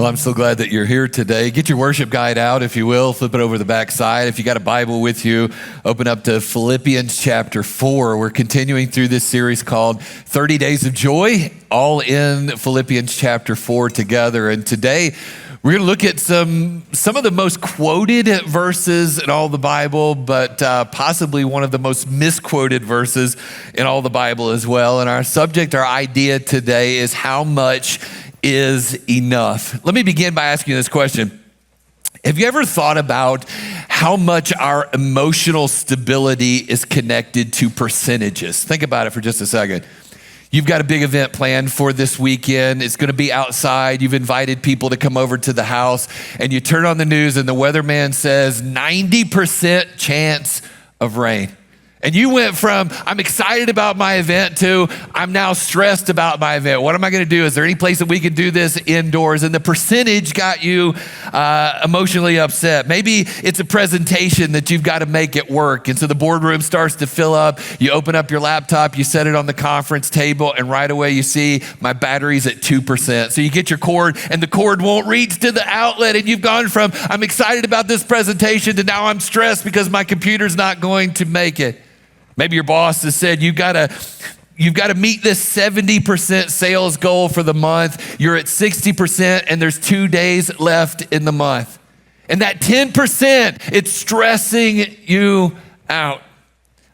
Well, I'm so glad that you're here today. Get your worship guide out, if you will. Flip it over the back side. If you got a Bible with you, open up to Philippians chapter 4. We're continuing through this series called 30 Days of Joy, all in Philippians chapter 4 together. And today, we're going to look at some of the most quoted verses in all the Bible, but possibly one of the most misquoted verses in all the Bible as well. And our subject, our idea today is how much is enough. Let me begin by asking you this question. Have you ever thought about how much our emotional stability is connected to percentages? Think about it for just a second. You've got a big event planned for this weekend. It's going to be outside. You've invited people to come over to the house, and you turn on the news and the weatherman says 90% chance of rain. And you went from, I'm excited about my event, to I'm now stressed about my event. What am I going to do? Is there any place that we can do this indoors? And the percentage got you emotionally upset. Maybe it's a presentation that you've got to make at work. And so the boardroom starts to fill up. You open up your laptop, you set it on the conference table, and right away you see my battery's at 2%. So you get your cord, and the cord won't reach to the outlet. And you've gone from, I'm excited about this presentation, to now I'm stressed because my computer's not going to make it. Maybe your boss has said, you've got to meet this 70% sales goal for the month. You're at 60% and there's 2 days left in the month. And that 10%, it's stressing you out.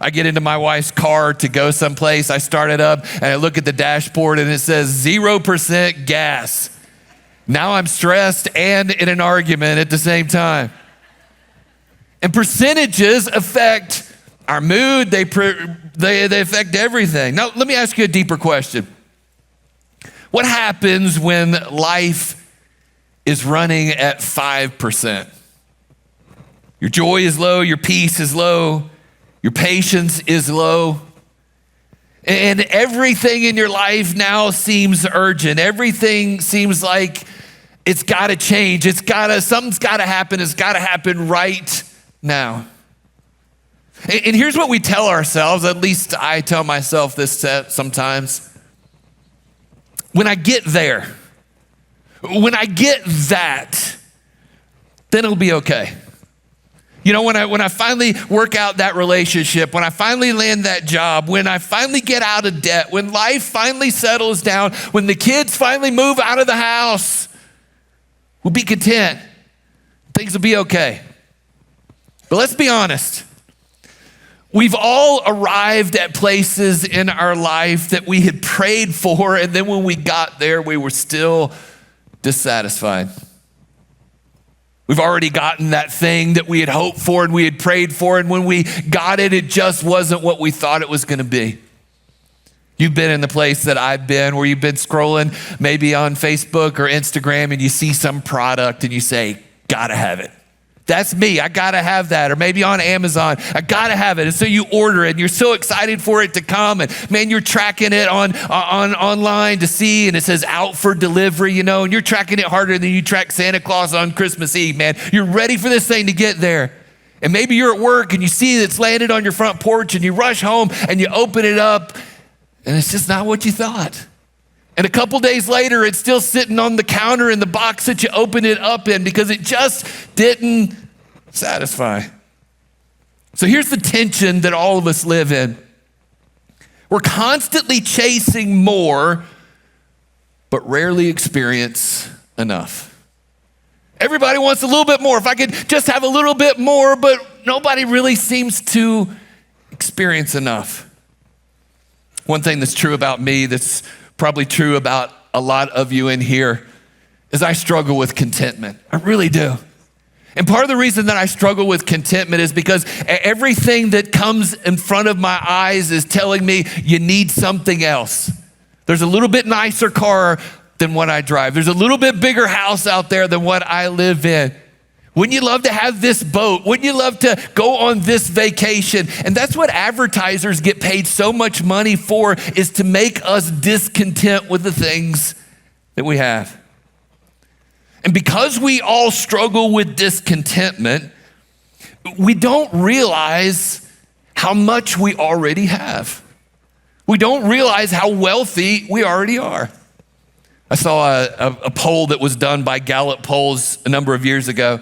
I get into my wife's car to go someplace. I start it up and I look at the dashboard and it says 0% gas. Now I'm stressed and in an argument at the same time. And percentages affect our mood, they affect everything. Now, let me ask you a deeper question. What happens when life is running at 5%? Your joy is low, your peace is low, your patience is low, and everything in your life now seems urgent. Everything seems like it's got to change. Something's got to happen. It's got to happen right now. And here's what we tell ourselves, at least I tell myself this sometimes. When I get there, when I get that, then it'll be okay. You know, when I finally work out that relationship, when I finally land that job, when I finally get out of debt, when life finally settles down, when the kids finally move out of the house, we'll be content. Things will be okay. But let's be honest. We've all arrived at places in our life that we had prayed for, and then when we got there, we were still dissatisfied. We've already gotten that thing that we had hoped for and we had prayed for, and when we got it, it just wasn't what we thought it was going to be. You've been in the place that I've been, where you've been scrolling maybe on Facebook or Instagram, and you see some product and you say, gotta have it. That's me, I gotta have that. Or maybe on Amazon, I gotta have it. And so you order it and you're so excited for it to come. And man, you're tracking it on online to see, and it says out for delivery, you know, and you're tracking it harder than you track Santa Claus on Christmas Eve, man. You're ready for this thing to get there. And maybe you're at work and you see it's landed on your front porch and you rush home and you open it up and it's just not what you thought. And a couple days later, it's still sitting on the counter in the box that you opened it up in because it just didn't satisfy. So here's the tension that all of us live in. We're constantly chasing more, but rarely experience enough. Everybody wants a little bit more. If I could just have a little bit more, but nobody really seems to experience enough. One thing that's true about me, that's probably true about a lot of you in here, is I struggle with contentment. I really do. And part of the reason that I struggle with contentment is because everything that comes in front of my eyes is telling me you need something else. There's a little bit nicer car than what I drive. There's a little bit bigger house out there than what I live in. Wouldn't you love to have this boat? Wouldn't you love to go on this vacation? And that's what advertisers get paid so much money for, is to make us discontent with the things that we have. And because we all struggle with discontentment, we don't realize how much we already have. We don't realize how wealthy we already are. I saw a poll that was done by Gallup Polls a number of years ago.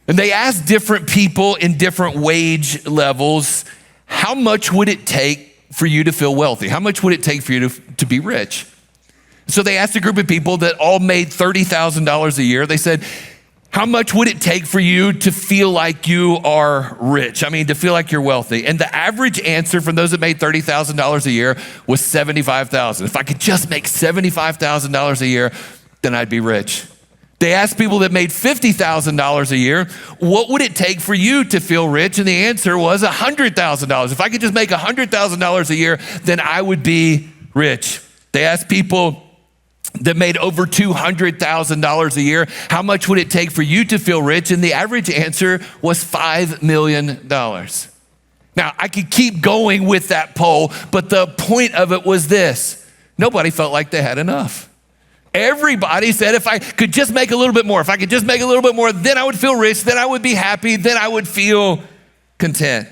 And they asked different people in different wage levels, how much would it take for you to feel wealthy? How much would it take for you to be rich? So they asked a group of people that all made $30,000 a year. They said, how much would it take for you to feel like you are rich? I mean, to feel like you're wealthy. And the average answer from those that made $30,000 a year was $75,000. If I could just make $75,000 a year, then I'd be rich. They asked people that made $50,000 a year, what would it take for you to feel rich? And the answer was $100,000. If I could just make $100,000 a year, then I would be rich. They asked people that made over $200,000 a year, how much would it take for you to feel rich? And the average answer was $5 million. Now, I could keep going with that poll, but the point of it was this: nobody felt like they had enough. Everybody said, if I could just make a little bit more, if I could just make a little bit more, then I would feel rich, then I would be happy, then I would feel content.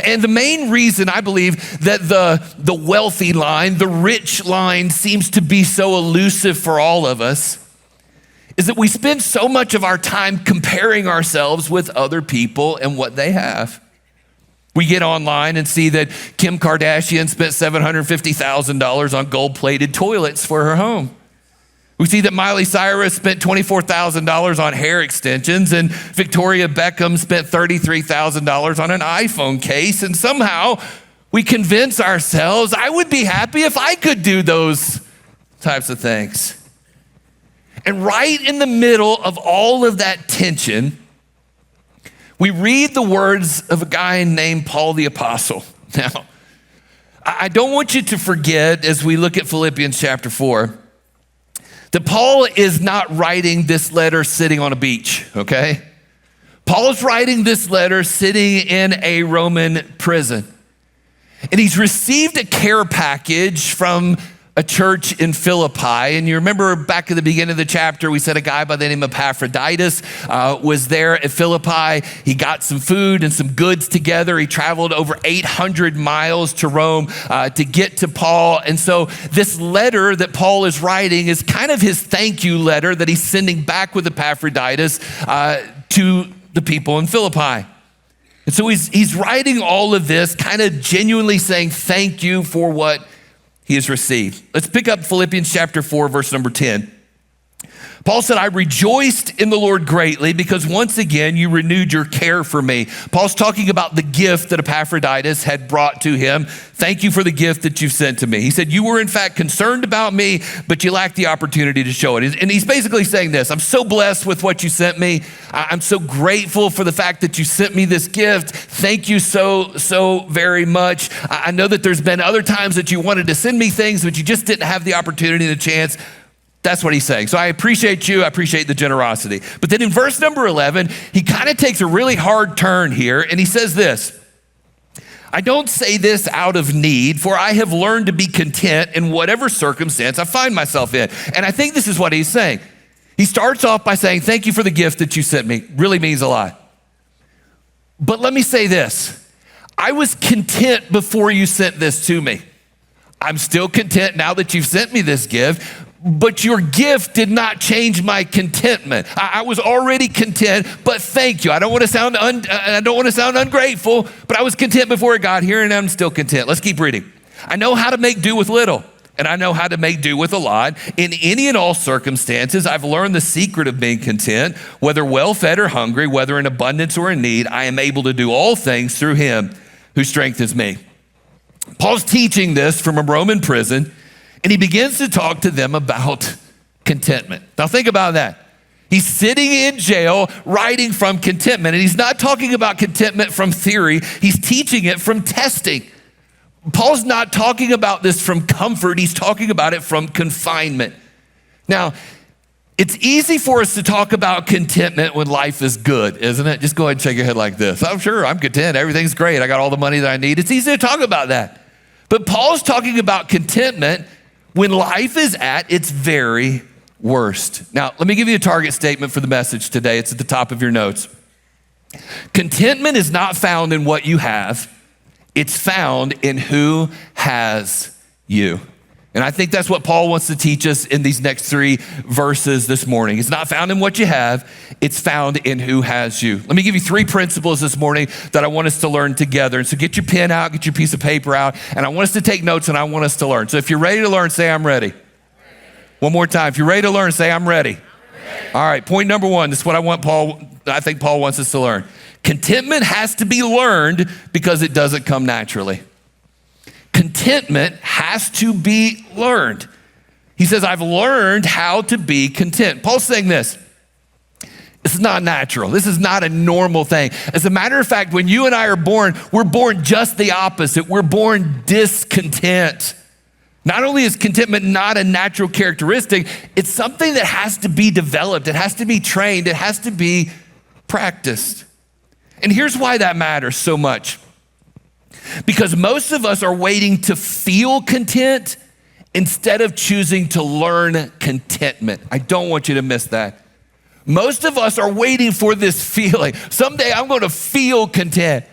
And the main reason I believe that the wealthy line, the rich line, seems to be so elusive for all of us is that we spend so much of our time comparing ourselves with other people and what they have. We get online and see that Kim Kardashian spent $750,000 on gold-plated toilets for her home. We see that Miley Cyrus spent $24,000 on hair extensions, and Victoria Beckham spent $33,000 on an iPhone case, and somehow we convince ourselves, I would be happy if I could do those types of things. And right in the middle of all of that tension, we read the words of a guy named Paul the Apostle. Now, I don't want you to forget, as we look at Philippians chapter 4, that Paul is not writing this letter sitting on a beach, okay? Paul's writing this letter sitting in a Roman prison. And he's received a care package from a church in Philippi. And you remember back at the beginning of the chapter, we said a guy by the name of Epaphroditus was there at Philippi. He got some food and some goods together. He traveled over 800 miles to Rome to get to Paul. And so this letter that Paul is writing is kind of his thank you letter that he's sending back with Epaphroditus to the people in Philippi. And so he's writing all of this, kind of genuinely saying thank you for what he has received. Let's pick up Philippians chapter 4, verse number 10. Paul said, I rejoiced in the Lord greatly because once again you renewed your care for me. Paul's talking about the gift that Epaphroditus had brought to him. Thank you for the gift that you've sent to me. He said, you were in fact concerned about me, but you lacked the opportunity to show it. And he's basically saying this: I'm so blessed with what you sent me. I'm so grateful for the fact that you sent me this gift. Thank you so very much. I know that there's been other times that you wanted to send me things, but you just didn't have the opportunity and the chance. That's what he's saying. So I appreciate you. I appreciate the generosity. But then in verse number 11, he kind of takes a really hard turn here, and he says this: I don't say this out of need, for I have learned to be content in whatever circumstance I find myself in. And I think this is what he's saying. He starts off by saying, thank you for the gift that you sent me. Really means a lot. But let me say this: I was content before you sent this to me. I'm still content now that you've sent me this gift. But your gift did not change my contentment. I was already content, but thank you. I don't want to sound ungrateful, but I was content before it got here, and I'm still content. Let's keep reading. I know how to make do with little, and I know how to make do with a lot. In any and all circumstances, I've learned the secret of being content, whether well-fed or hungry, whether in abundance or in need. I am able to do all things through him who strengthens me. Paul's teaching this from a Roman prison, and he begins to talk to them about contentment. Now think about that. He's sitting in jail writing from contentment, and he's not talking about contentment from theory. He's teaching it from testing. Paul's not talking about this from comfort. He's talking about it from confinement. Now, it's easy for us to talk about contentment when life is good, isn't it? Just go ahead and shake your head like this. I'm sure I'm content. Everything's great. I got all the money that I need. It's easy to talk about that. But Paul's talking about contentment when life is at its very worst. Now, let me give you a target statement for the message today. It's at the top of your notes. Contentment is not found in what you have. It's found in who has you. And I think that's what Paul wants to teach us in these next 3 verses this morning. It's not found in what you have, it's found in who has you. Let me give you 3 principles this morning that I want us to learn together. And so get your pen out, get your piece of paper out, and I want us to take notes and I want us to learn. So if you're ready to learn, say, I'm ready. One more time. If you're ready to learn, say, I'm ready. All right, point number 1. This is what I think Paul wants us to learn. Contentment has to be learned because it doesn't come naturally. Contentment has to be learned. He says, I've learned how to be content. Paul's saying this. This is not natural. This is not a normal thing. As a matter of fact, when you and I are born, we're born just the opposite. We're born discontent. Not only is contentment not a natural characteristic, it's something that has to be developed. It has to be trained. It has to be practiced. And here's why that matters so much. Because most of us are waiting to feel content instead of choosing to learn contentment. I don't want you to miss that. Most of us are waiting for this feeling. Someday I'm going to feel content.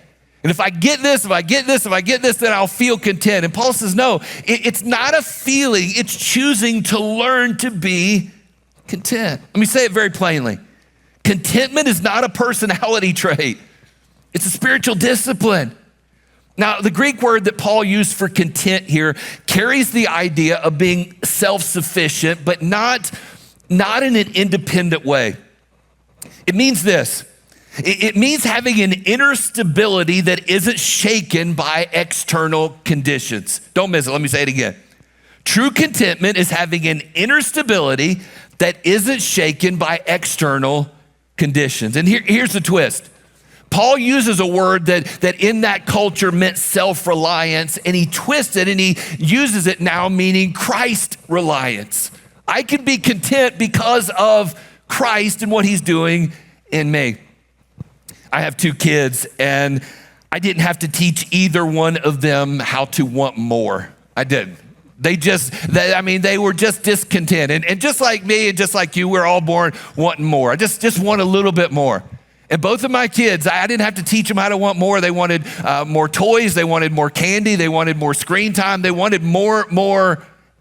And if I get this, then I'll feel content. And Paul says, no, it's not a feeling. It's choosing to learn to be content. Let me say it very plainly. Contentment is not a personality trait. It's a spiritual discipline. Now, the Greek word that Paul used for content here carries the idea of being self-sufficient, but not in an independent way. It means this. It means having an inner stability that isn't shaken by external conditions. Don't miss it. Let me say it again. True contentment is having an inner stability that isn't shaken by external conditions. And here's the twist. Paul uses a word that in that culture meant self-reliance, and he twists it and he uses it now meaning Christ-reliance. I can be content because of Christ and what he's doing in me. I have 2 kids, and I didn't have to teach either one of them how to want more. I didn't. They were just discontent. And just like me and just like you, we're all born wanting more. I just want a little bit more. And both of my kids, I didn't have to teach them how to want more. They wanted more toys. They wanted more candy. They wanted more screen time. They wanted more,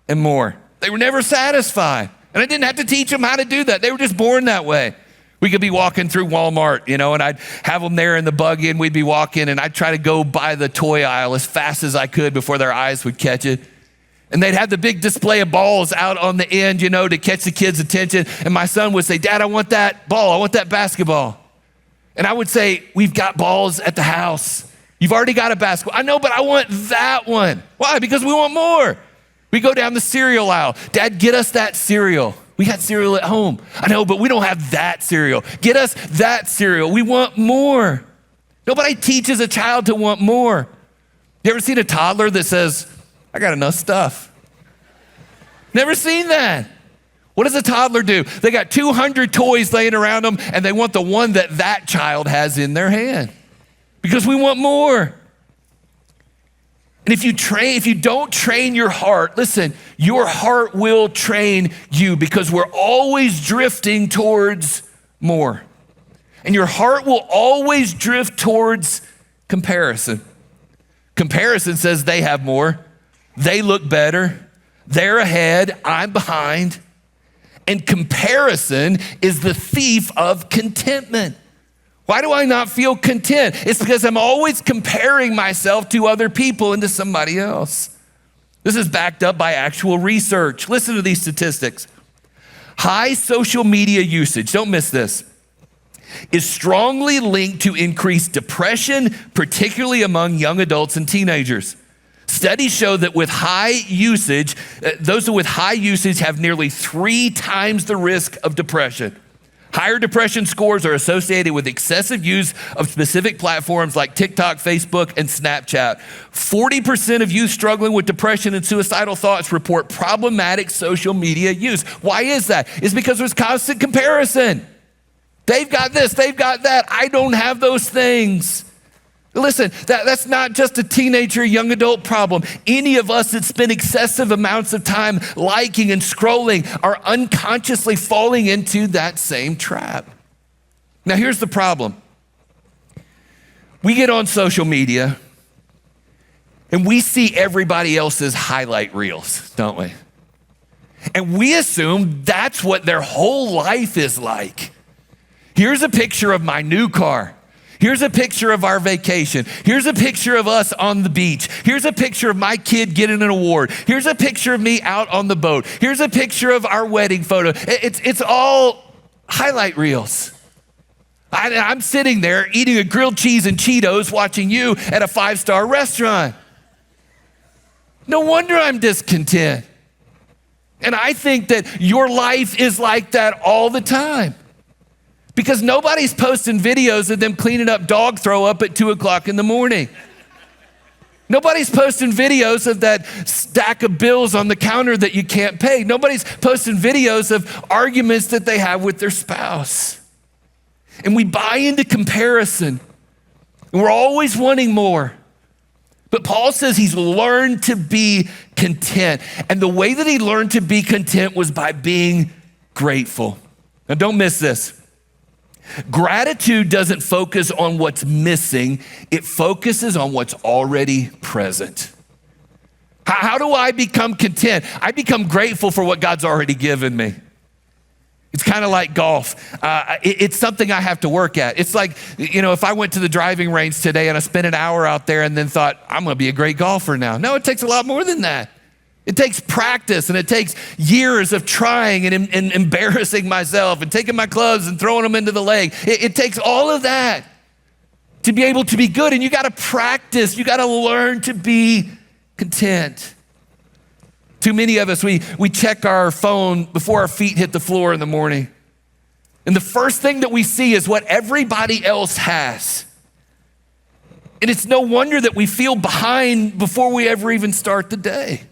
and more. They were never satisfied. And I didn't have to teach them how to do that. They were just born that way. We could be walking through Walmart, and I'd have them there in the buggy, and we'd be walking, and I'd try to go by the toy aisle as fast as I could before their eyes would catch it. And they'd have the big display of balls out on the end, to catch the kids' attention. And my son would say, Dad, I want that ball. I want that basketball. And I would say, we've got balls at the house. You've already got a basketball. I know, but I want that one. Why? Because we want more. We go down the cereal aisle. Dad, get us that cereal. We got cereal at home. I know, but we don't have that cereal. Get us that cereal. We want more. Nobody teaches a child to want more. You ever seen a toddler that says, I got enough stuff? Never seen that. What does a toddler do? They got 200 toys laying around them, and they want the one that child has in their hand because we want more. And if you don't train your heart, listen, your heart will train you because we're always drifting towards more. And your heart will always drift towards comparison. Comparison says they have more, they look better, they're ahead, I'm behind. And comparison is the thief of contentment. Why do I not feel content? It's because I'm always comparing myself to other people and to somebody else. This is backed up by actual research. Listen to these statistics. High social media usage, don't miss this, is strongly linked to increased depression, particularly among young adults and teenagers. Studies show that with high usage, those with high usage have nearly 3 times the risk of depression. Higher depression scores are associated with excessive use of specific platforms like TikTok, Facebook, and Snapchat. 40% of youth struggling with depression and suicidal thoughts report problematic social media use. Why is that? It's because there's constant comparison. They've got this, they've got that. I don't have those things. Listen, that's not just a teenager, young adult problem. Any of us that spend excessive amounts of time liking and scrolling are unconsciously falling into that same trap. Now, here's the problem. We get on social media, And we see everybody else's highlight reels, don't we? And we assume that's what their whole life is like. Here's a picture of my new car. Here's a picture of our vacation. Here's a picture of us on the beach. Here's a picture of my kid getting an award. Here's a picture of me out on the boat. Here's a picture of our wedding photo. It's all highlight reels. I'm sitting there eating a grilled cheese and Cheetos watching you at a 5-star restaurant. No wonder I'm discontent. And I think that your life is like that all the time. Because nobody's posting videos of them cleaning up dog throw up at 2:00 in the morning. Nobody's posting videos of that stack of bills on the counter that you can't pay. Nobody's posting videos of arguments that they have with their spouse. And we buy into comparison. And we're always wanting more. But Paul says he's learned to be content. And the way that he learned to be content was by being grateful. Now don't miss this. Gratitude doesn't focus on what's missing, it focuses on what's already present. How do I become content? I become grateful for what God's already given me. It's kind of like golf. It's something I have to work at. It's like, if I went to the driving range today and I spent an hour out there and then thought, I'm going to be a great golfer now. No, it takes a lot more than that. It takes practice and it takes years of trying and embarrassing myself and taking my clubs and throwing them into the lake. It takes all of that to be able to be good. And you got to practice. You got to learn to be content. Too many of us, we check our phone before our feet hit the floor in the morning. And the first thing that we see is what everybody else has. And it's no wonder that we feel behind before we ever even start the day.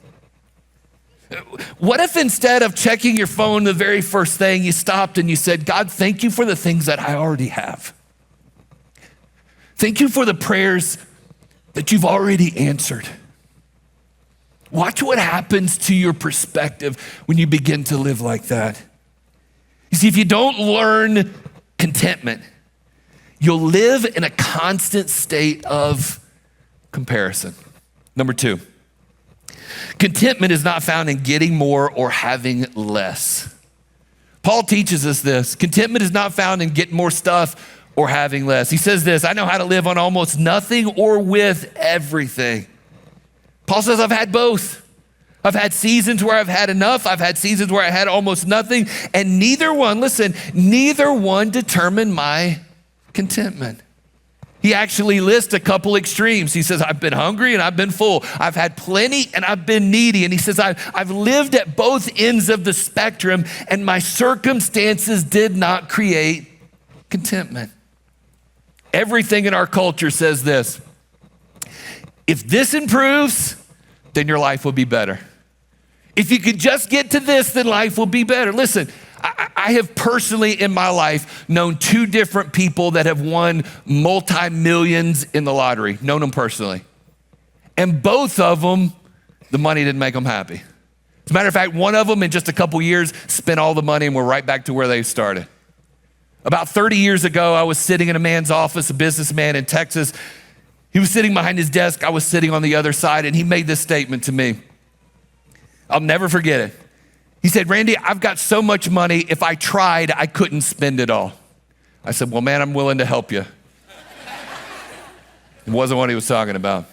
What if instead of checking your phone the very first thing, you stopped and you said, God, thank you for the things that I already have. Thank you for the prayers that you've already answered. Watch what happens to your perspective when you begin to live like that. You see, if you don't learn contentment, you'll live in a constant state of comparison. Number 2. Contentment is not found in getting more or having less. Paul teaches us this. Contentment is not found in getting more stuff or having less. He says this, I know how to live on almost nothing or with everything. Paul says, I've had both. I've had seasons where I've had enough. I've had seasons where I had almost nothing. And neither one determined my contentment. He actually lists a couple extremes. He says, I've been hungry and I've been full. I've had plenty and I've been needy. And he says, I've lived at both ends of the spectrum and my circumstances did not create contentment. Everything in our culture says this. If this improves, then your life will be better. If you could just get to this, then life will be better. Listen, I have personally in my life known 2 different people that have won multi-millions in the lottery, known them personally. And both of them, the money didn't make them happy. As a matter of fact, one of them in just a couple years spent all the money and we're right back to where they started. About 30 years ago, I was sitting in a man's office, a businessman in Texas. He was sitting behind his desk. I was sitting on the other side and he made this statement to me. I'll never forget it. He said, Randy, I've got so much money. If I tried, I couldn't spend it all. I said, well, man, I'm willing to help you. It wasn't what he was talking about.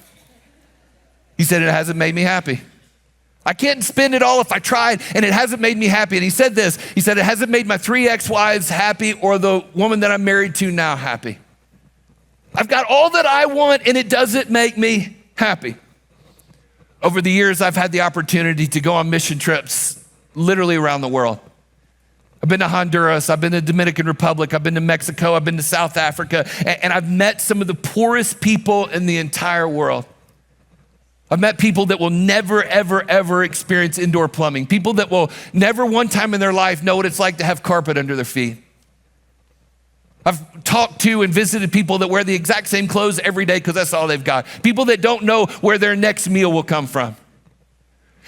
He said, it hasn't made me happy. I can't spend it all if I tried, and it hasn't made me happy. And he said this, he said, it hasn't made my 3 ex-wives happy or the woman that I'm married to now happy. I've got all that I want, and it doesn't make me happy. Over the years, I've had the opportunity to go on mission trips literally around the world. I've been to Honduras, I've been to the Dominican Republic, I've been to Mexico, I've been to South Africa, and I've met some of the poorest people in the entire world. I've met people that will never, ever, ever experience indoor plumbing, people that will never one time in their life know what it's like to have carpet under their feet. I've talked to and visited people that wear the exact same clothes every day because that's all they've got. People that don't know where their next meal will come from.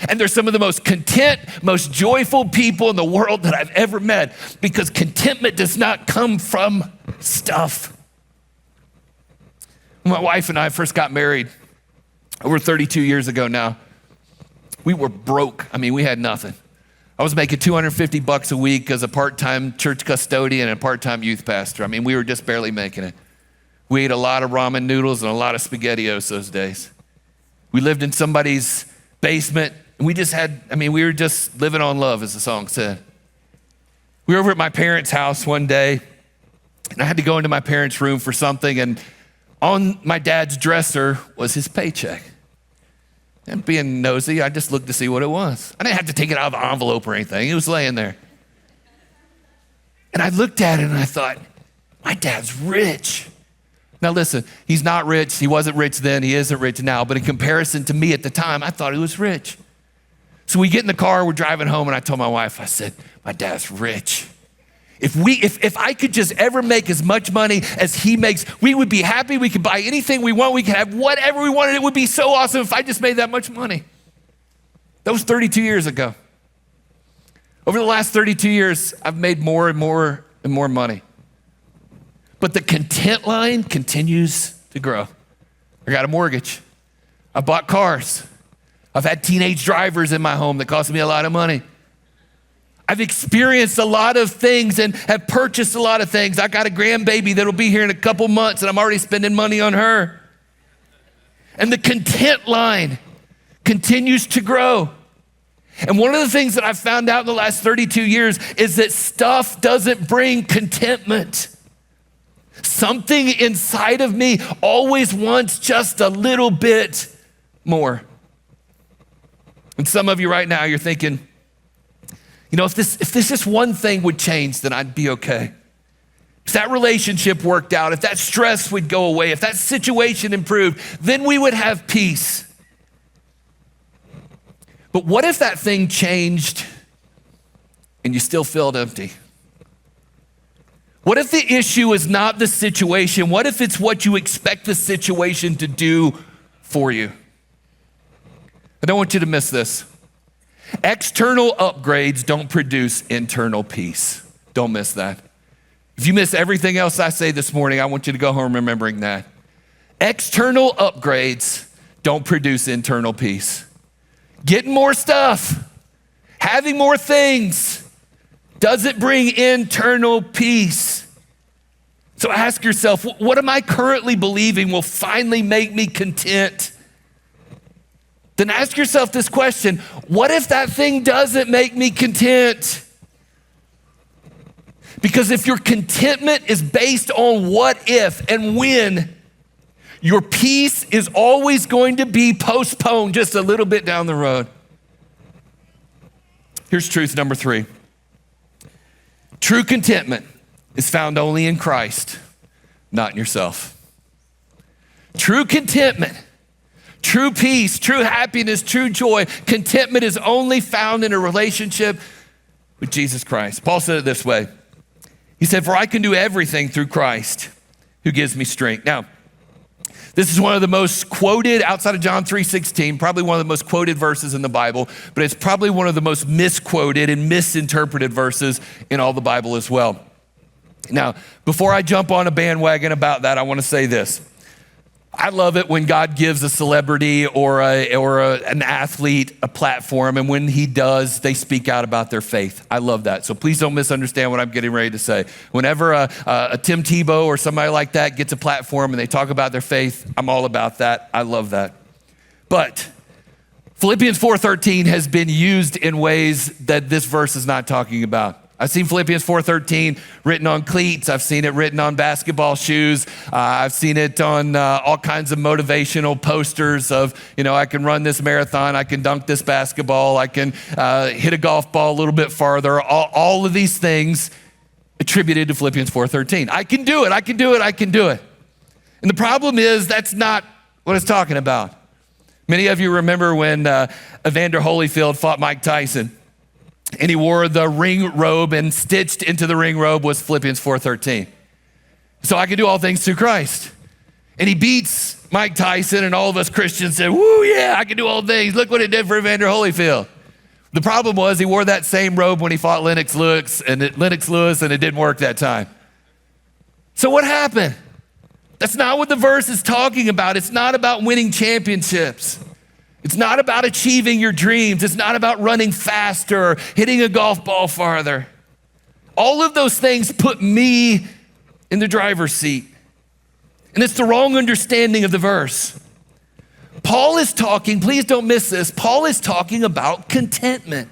And they're some of the most content, most joyful people in the world that I've ever met because contentment does not come from stuff. When my wife and I first got married, over 32 years ago now, we were broke. I mean, we had nothing. I was making $250 a week as a part-time church custodian and a part-time youth pastor. I mean, we were just barely making it. We ate a lot of ramen noodles and a lot of SpaghettiOs those days. We lived in somebody's basement, and we were just living on love, as the song said. We were over at my parents' house one day, and I had to go into my parents' room for something, and on my dad's dresser was his paycheck. And being nosy, I just looked to see what it was. I didn't have to take it out of the envelope or anything. It was laying there. And I looked at it and I thought, my dad's rich. Now listen, he's not rich. He wasn't rich then. He isn't rich now. But in comparison to me at the time, I thought he was rich. So we get in the car, we're driving home, and I told my wife, I said, my dad's rich. If I could just ever make as much money as he makes, we would be happy. We could buy anything we want. We could have whatever we wanted. It would be so awesome if I just made that much money. That was 32 years ago. Over the last 32 years, I've made more and more and more money. But the content line continues to grow. I got a mortgage. I bought cars. I've had teenage drivers in my home that cost me a lot of money. I've experienced a lot of things and have purchased a lot of things. I got a grandbaby that'll be here in a couple months, and I'm already spending money on her. And the content line continues to grow. And one of the things that I've found out in the last 32 years is that stuff doesn't bring contentment. Something inside of me always wants just a little bit more. And some of you right now, you're thinking, if this just one thing would change, then I'd be okay. If that relationship worked out, if that stress would go away, if that situation improved, then we would have peace. But what if that thing changed and you still felt empty? What if the issue is not the situation? What if it's what you expect the situation to do for you? I don't want you to miss this. External upgrades don't produce internal peace. Don't miss that. If you miss everything else I say this morning, I want you to go home remembering that. External upgrades don't produce internal peace. Getting more stuff, having more things, doesn't bring internal peace. So ask yourself, what am I currently believing will finally make me content? Then ask yourself this question, what if that thing doesn't make me content? Because if your contentment is based on what if and when, your peace is always going to be postponed just a little bit down the road. Here's truth number 3. True contentment is found only in Christ, not in yourself. True contentment, true peace, true happiness, true joy, contentment is only found in a relationship with Jesus Christ. Paul said it this way. He said, for I can do everything through Christ who gives me strength. Now, this is one of the most quoted, outside of John 3:16, probably one of the most quoted verses in the Bible, but it's probably one of the most misquoted and misinterpreted verses in all the Bible as well. Now, before I jump on a bandwagon about that, I want to say this. I love it when God gives a celebrity or an athlete a platform, and when he does, they speak out about their faith. I love that. So please don't misunderstand what I'm getting ready to say. Whenever a Tim Tebow or somebody like that gets a platform and they talk about their faith, I'm all about that. I love that. But Philippians 4:13 has been used in ways that this verse is not talking about. I've seen Philippians 4:13 written on cleats. I've seen it written on basketball shoes. I've seen it on all kinds of motivational posters of, I can run this marathon. I can dunk this basketball. I can hit a golf ball a little bit farther. All of these things attributed to Philippians 4:13. I can do it. I can do it. I can do it. And the problem is that's not what it's talking about. Many of you remember when Evander Holyfield fought Mike Tyson. And he wore the ring robe, and stitched into the ring robe was Philippians 4:13. So I can do all things through Christ. And he beats Mike Tyson, and all of us Christians said, woo, yeah, I can do all things. Look what it did for Evander Holyfield. The problem was he wore that same robe when he fought Lennox Lewis, and it didn't work that time. So what happened? That's not what the verse is talking about. It's not about winning championships. It's not about achieving your dreams. It's not about running faster or hitting a golf ball farther. All of those things put me in the driver's seat. And it's the wrong understanding of the verse. Paul is talking, please don't miss this, Paul is talking about contentment.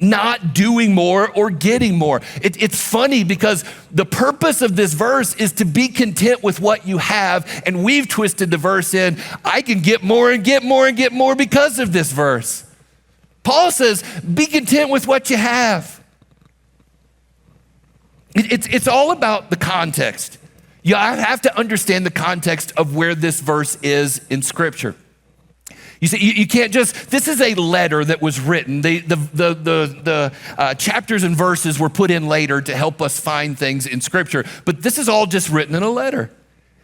Not doing more or getting more. It's funny because the purpose of this verse is to be content with what you have, and we've twisted the verse in, I can get more and get more and get more because of this verse. Paul says, be content with what you have. It's all about the context. You have to understand the context of where this verse is in Scripture. You see, you can't just, this is a letter that was written. The chapters and verses were put in later to help us find things in Scripture, but this is all just written in a letter.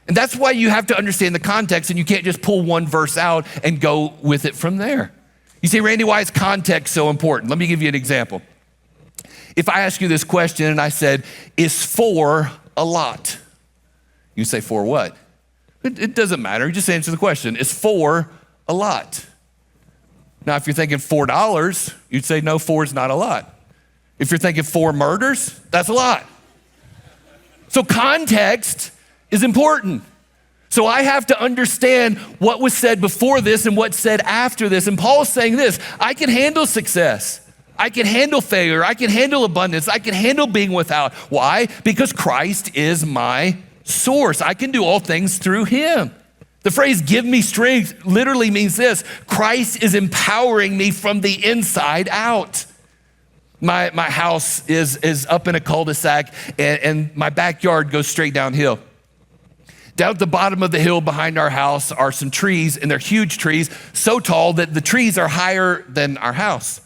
And that's why you have to understand the context, and you can't just pull one verse out and go with it from there. You say, Randy, why is context so important? Let me give you an example. If I ask you this question and I said, is 4 a lot? You say, 4 what? It doesn't matter. You just answer the question. Is 4 a lot? Now, if you're thinking $4, you'd say, no, 4 is not a lot. If you're thinking 4 murders, that's a lot. So context is important. So I have to understand what was said before this and what's said after this. And Paul's saying this, I can handle success. I can handle failure. I can handle abundance. I can handle being without. Why? Because Christ is my source. I can do all things through him. The phrase give me strength literally means this: Christ is empowering me from the inside out. My house is up in a cul-de-sac and my backyard goes straight downhill. Down at the bottom of the hill behind our house are some trees, and they're huge trees, so tall that the trees are higher than our house,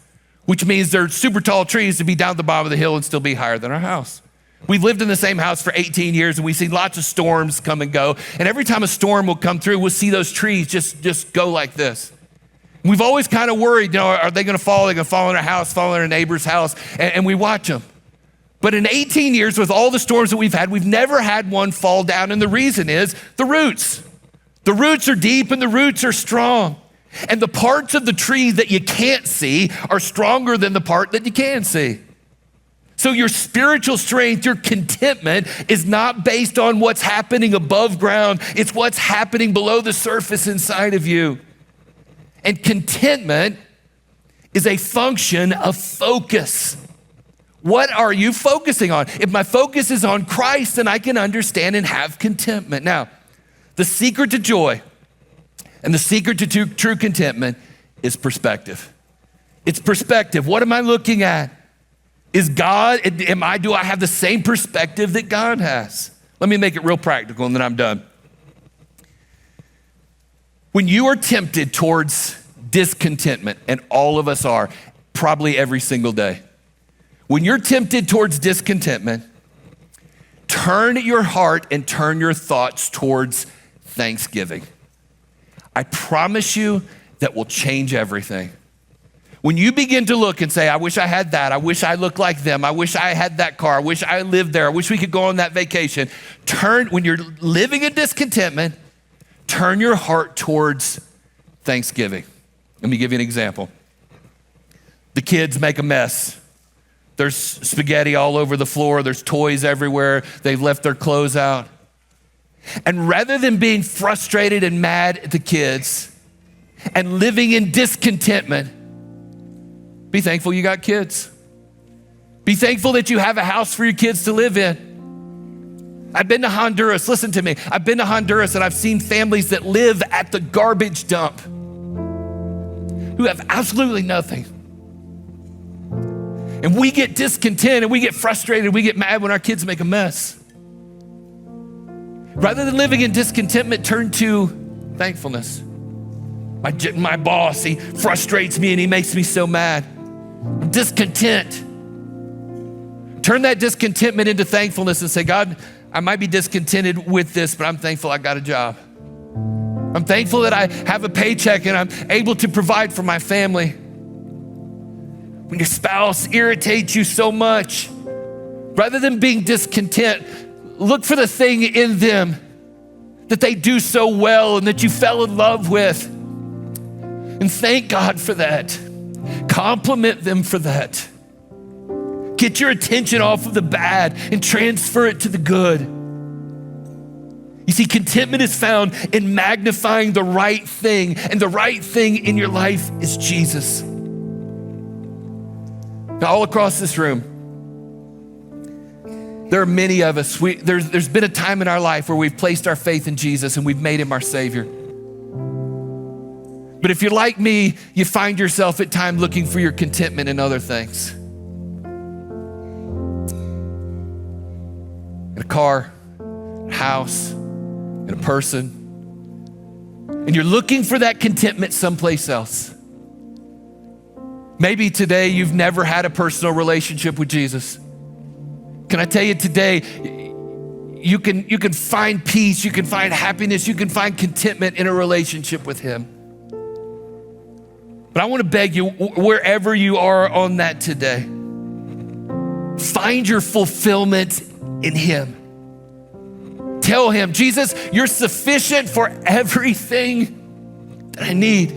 which means they're super tall trees to be down at the bottom of the hill and still be higher than our house. We've lived in the same house for 18 years and we've seen lots of storms come and go. And every time a storm will come through, we'll see those trees just go like this. We've always kind of worried, are they gonna fall? Are they gonna fall in our house, fall in our neighbor's house? And we watch them. But in 18 years, with all the storms that we've had, we've never had one fall down. And the reason is the roots. The roots are deep and the roots are strong. And the parts of the tree that you can't see are stronger than the part that you can see. So your spiritual strength, your contentment is not based on what's happening above ground. It's what's happening below the surface inside of you. And contentment is a function of focus. What are you focusing on? If my focus is on Christ, then I can understand and have contentment. Now, the secret to joy and the secret to true contentment is perspective. It's perspective. What am I looking at? Is God, do I have the same perspective that God has? Let me make it real practical and then I'm done. When you are tempted towards discontentment, and all of us are, probably every single day. When you're tempted towards discontentment, turn your heart and turn your thoughts towards thanksgiving. I promise you that will change everything. When you begin to look and say, I wish I had that, I wish I looked like them, I wish I had that car, I wish I lived there, I wish we could go on that vacation. When you're living in discontentment, turn your heart towards thanksgiving. Let me give you an example. The kids make a mess. There's spaghetti all over the floor, there's toys everywhere, they've left their clothes out. And rather than being frustrated and mad at the kids and living in discontentment, be thankful you got kids. Be thankful that you have a house for your kids to live in. I've been to Honduras, listen to me. I've been to Honduras and I've seen families that live at the garbage dump who have absolutely nothing. And we get discontent and we get frustrated, we get mad when our kids make a mess. Rather than living in discontentment, turn to thankfulness. My boss, he frustrates me and he makes me so mad. I'm discontent. Turn that discontentment into thankfulness and say, God, I might be discontented with this, but I'm thankful I got a job. I'm thankful that I have a paycheck and I'm able to provide for my family. When your spouse irritates you so much, rather than being discontent, look for the thing in them that they do so well and that you fell in love with. And thank God for that. Compliment them for that. Get your attention off of the bad and transfer it to the good. You see, contentment is found in magnifying the right thing, and the right thing in your life is Jesus. Now, all across this room, there are many of us, there's been a time in our life where we've placed our faith in Jesus and we've made him our Savior. But if you're like me, you find yourself at times looking for your contentment in other things. In a car, a house, in a person. And you're looking for that contentment someplace else. Maybe today you've never had a personal relationship with Jesus. Can I tell you today, you can find peace, you can find happiness, you can find contentment in a relationship with him. But I want to beg you, wherever you are on that today, find your fulfillment in him. Tell him, Jesus, you're sufficient for everything that I need.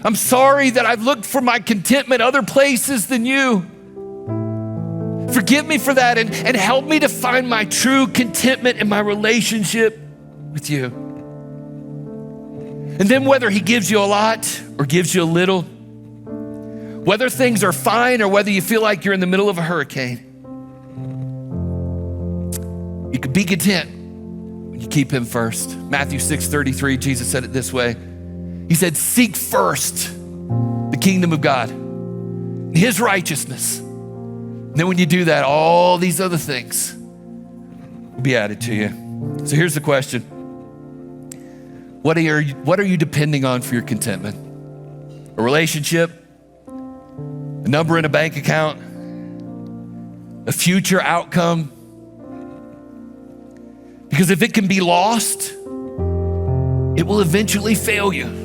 I'm sorry that I've looked for my contentment other places than you. Forgive me for that and help me to find my true contentment in my relationship with you. And then whether he gives you a lot or gives you a little, whether things are fine or whether you feel like you're in the middle of a hurricane, you can be content when you keep him first. Matthew 6:33, Jesus said it this way. He said, seek first the kingdom of God, his righteousness. And then when you do that, all these other things will be added to you. So here's the question. What are you depending on for your contentment? A relationship? A number in a bank account? A future outcome? Because if it can be lost, it will eventually fail you.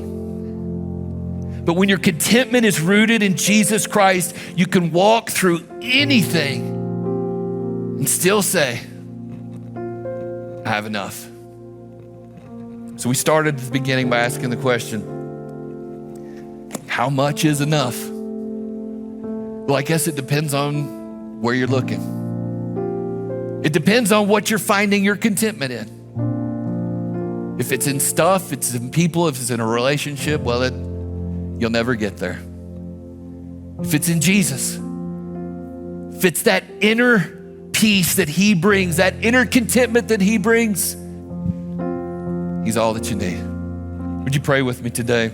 But when your contentment is rooted in Jesus Christ, you can walk through anything and still say, I have enough. So we started at the beginning by asking the question, how much is enough? Well, I guess it depends on where you're looking. It depends on what you're finding your contentment in. If it's in stuff, if it's in people, if it's in a relationship, well, you'll never get there. If it's in Jesus, if it's that inner peace that he brings, that inner contentment that he brings, he's all that you need. Would you pray with me today?